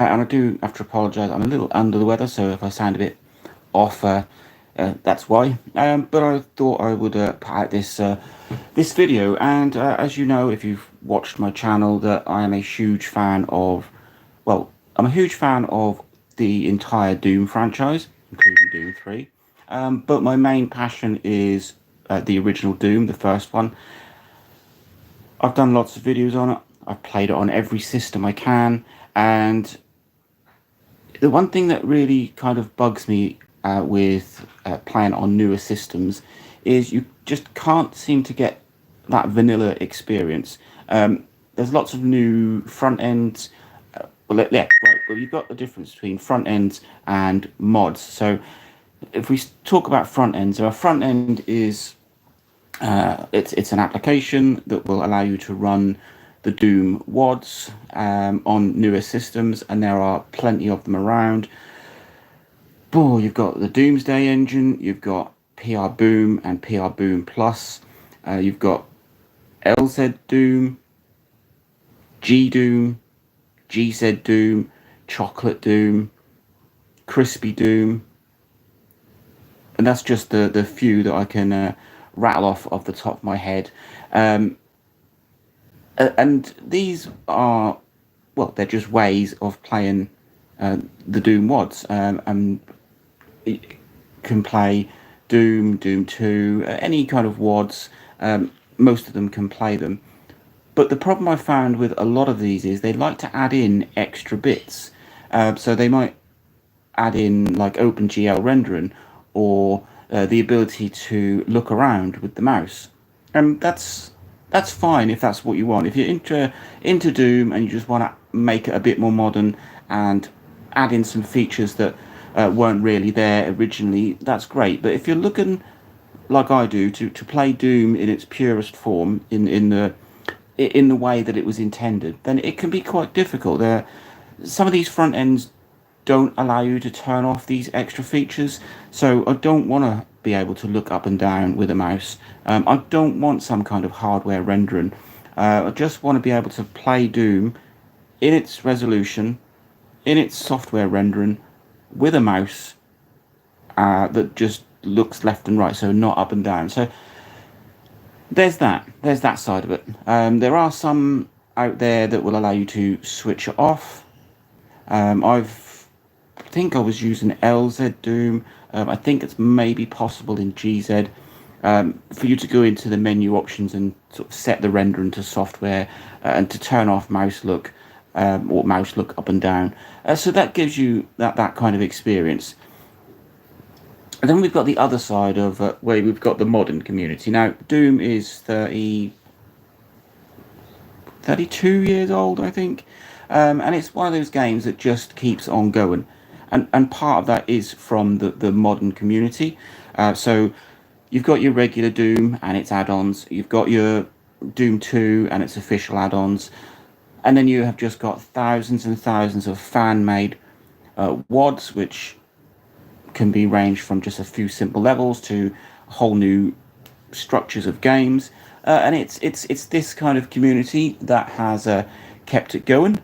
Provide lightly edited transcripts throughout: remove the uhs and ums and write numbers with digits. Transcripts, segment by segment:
And I do have to apologise. I'm a little under the weather, so if I sound a bit off, that's why. But I thought I would put out this video, and as you know, if you've watched my channel, that I am a huge fan of. Well, I'm a huge fan of the entire Doom franchise, including Doom 3. But my main passion is the original Doom, the first one. I've done lots of videos on it. I've played it on every system I can, and the one thing that really kind of bugs me with playing on newer systems is you just can't seem to get that vanilla experience. There's lots of new front ends. Yeah, right. Well, you've got the difference between front ends and mods. So, if we talk about front ends, so a front end is it's an application that will allow you to run the Doom WADs on newer systems, and there are plenty of them around. Boy, you've got the Doomsday engine, you've got PR Boom and PR Boom Plus, you've got LZ Doom, G Doom, GZ Doom, Chocolate Doom, Crispy Doom, and that's just the few that I can rattle off the top of my head. And these are, well, they're just ways of playing the Doom WADs. And you can play Doom, Doom 2, any kind of WADs. Most of them can play them. But the problem I found with a lot of these is they like to add in extra bits. So they might add in like OpenGL rendering, or the ability to look around with the mouse. And that's fine if that's what you want. If you're into Doom and you just want to make it a bit more modern and add in some features that weren't really there originally, that's great. But if you're looking like I do to play Doom in its purest form, in the way that it was intended, then it can be quite difficult. Some of these front ends don't allow you to turn off these extra features, so I don't want to be able to look up and down with a mouse. I don't want some kind of hardware rendering. I just want to be able to play Doom in its resolution, in its software rendering, with a mouse that just looks left and right, so not up and down. So there's that side of it. There are some out there that will allow you to switch it off. I think I was using LZ Doom. I think it's maybe possible in GZ for you to go into the menu options and sort of set the rendering to software and to turn off mouse look or mouse look up and down. So that gives you that kind of experience. And then we've got the other side of where we've got the modern community. Now, Doom is 32 years old, I think. And it's one of those games that just keeps on going. And part of that is from the modern community. So you've got your regular Doom and its add-ons. You've got your Doom 2 and its official add-ons. And then you have just got thousands and thousands of fan-made WADs, which can be ranged from just a few simple levels to whole new structures of games. And it's this kind of community that has kept it going.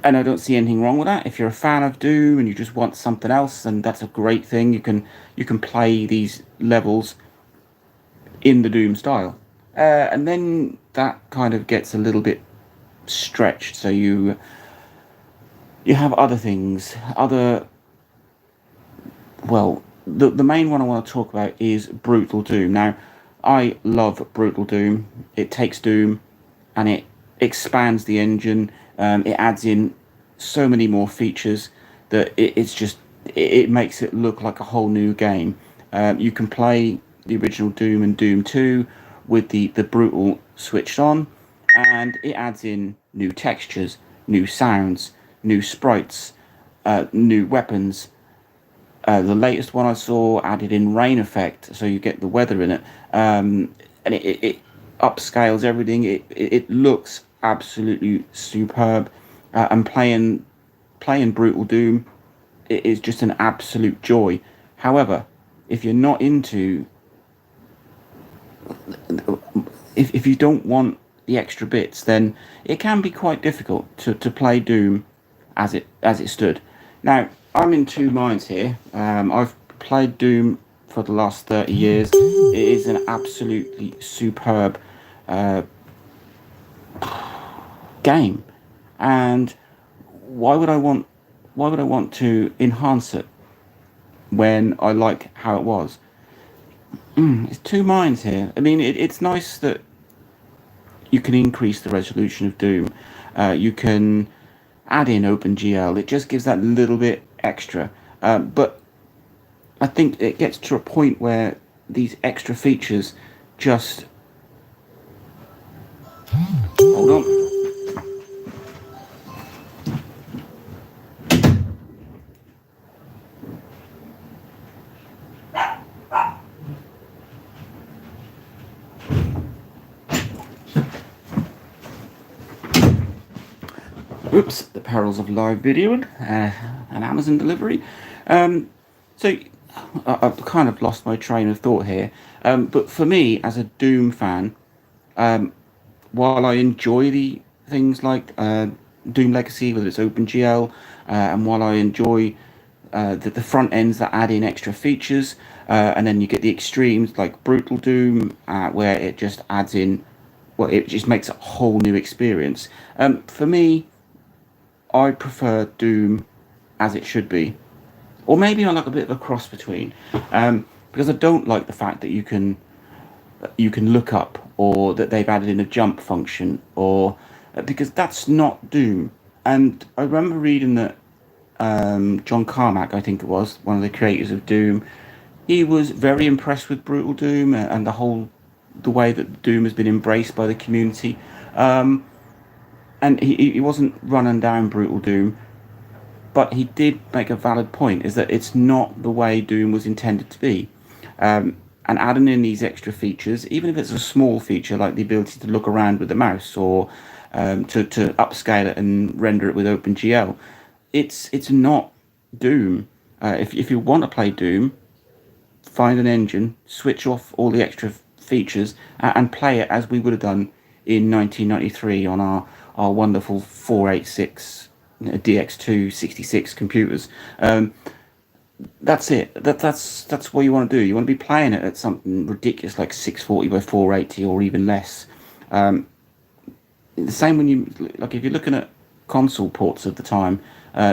And I don't see anything wrong with that. If you're a fan of Doom and you just want something else, then that's a great thing. You can play these levels in the Doom style. And then that kind of gets a little bit stretched. So you have other things, well, the main one I want to talk about is Brutal Doom. Now, I love Brutal Doom. It takes Doom and it expands the engine. It adds in so many more features that it makes it look like a whole new game. You can play the original Doom and Doom 2 with the Brutal switched on, and it adds in new textures, new sounds, new sprites, new weapons. The latest one I saw added in rain effect, so you get the weather in it, and it upscales everything. It looks absolutely superb, and playing Brutal Doom, it is just an absolute joy. However, if you're not into, if you don't want the extra bits, then it can be quite difficult to play Doom as it stood. Now, I'm in two minds here. I've played Doom for the last 30 years. It is an absolutely superb game, and why would I want to enhance it when I like how it was? It's two minds here. I mean, it's nice that you can increase the resolution of Doom. You can add in OpenGL. It just gives that little bit extra. But I think it gets to a point where these extra features just... Hold on. Oops, the perils of live videoing and Amazon delivery. So I've kind of lost my train of thought here. But for me, as a Doom fan, while I enjoy the things like Doom Legacy, whether it's OpenGL, and while I enjoy the front ends that add in extra features, and then you get the extremes like Brutal Doom, where it just adds in, well, it just makes a whole new experience. For me, I prefer Doom as it should be, or maybe I like a bit of a cross between, because I don't like the fact that you can look up, or that they've added in a jump function, or because that's not Doom. And I remember reading that John Carmack, I think it was, one of the creators of Doom, he was very impressed with Brutal Doom and the way that Doom has been embraced by the community. And he wasn't running down Brutal Doom, but he did make a valid point, is that it's not the way Doom was intended to be. And adding in these extra features, even if it's a small feature like the ability to look around with the mouse, or to upscale it and render it with OpenGL, it's not Doom. If you want to play Doom, find an engine, switch off all the extra features, and play it as we would have done in 1993 on our wonderful 486 DX2 66 computers. That's it. That's what you want to do. You want to be playing it at something ridiculous like 640 by 480 or even less. The same when if you're looking at console ports of the time,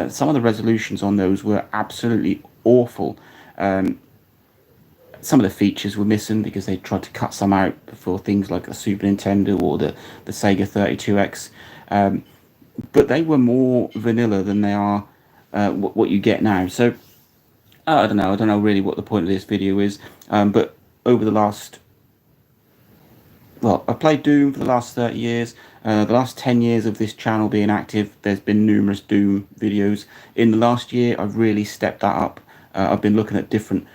some of the resolutions on those were absolutely awful. Some of the features were missing because they tried to cut some out for things like the Super Nintendo or the Sega 32X. But they were more vanilla than they are what you get now. So I don't know really what the point of this video is. But over the last... Well, I've played Doom for the last 30 years. The last 10 years of this channel being active, there's been numerous Doom videos. In the last year, I've really stepped that up. I've been looking at different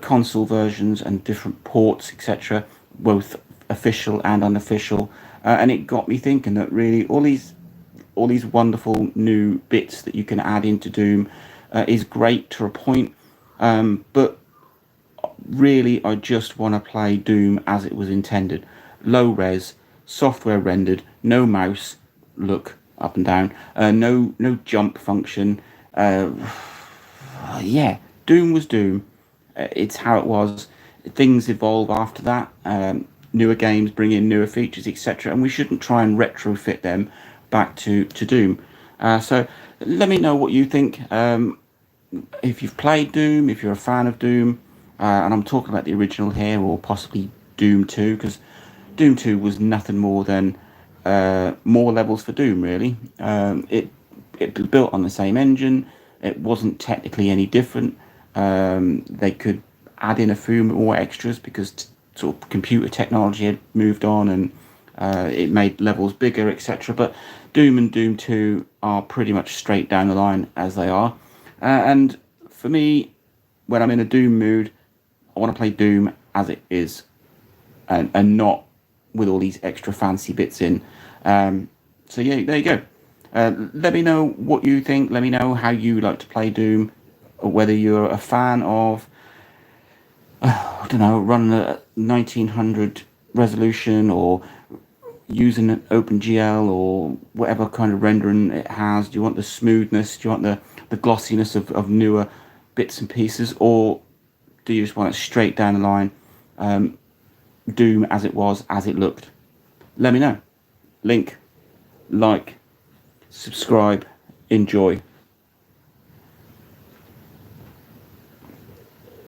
console versions and different ports, etc., both official and unofficial, and it got me thinking that really all these wonderful new bits that you can add into Doom is great to a point, but really I just want to play Doom as it was intended. Low res, software rendered, no mouse look up and down, no jump function. Yeah, Doom was Doom. It's how it was. Things evolve after that. Newer games bring in newer features, etc., and we shouldn't try and retrofit them back to Doom. So let me know what you think. If you've played Doom, if you're a fan of Doom, and I'm talking about the original here, or possibly Doom 2, because Doom 2 was nothing more than more levels for Doom, really. It was built on the same engine. It wasn't technically any different. They could add in a few more extras because sort of computer technology had moved on, and it made levels bigger, etc. But Doom and Doom 2 are pretty much straight down the line as they are. And for me, when I'm in a Doom mood, I want to play Doom as it is, and not with all these extra fancy bits in. So yeah, there you go. Let me know what you think. Let me know how you like to play Doom, or whether you're a fan of, I don't know, running a 1900 resolution, or using an OpenGL or whatever kind of rendering it has? Do you want the smoothness? Do you want the glossiness of newer bits and pieces? Or do you just want it straight down the line, Doom as it was, as it looked? Let me know. Link, like, subscribe, enjoy.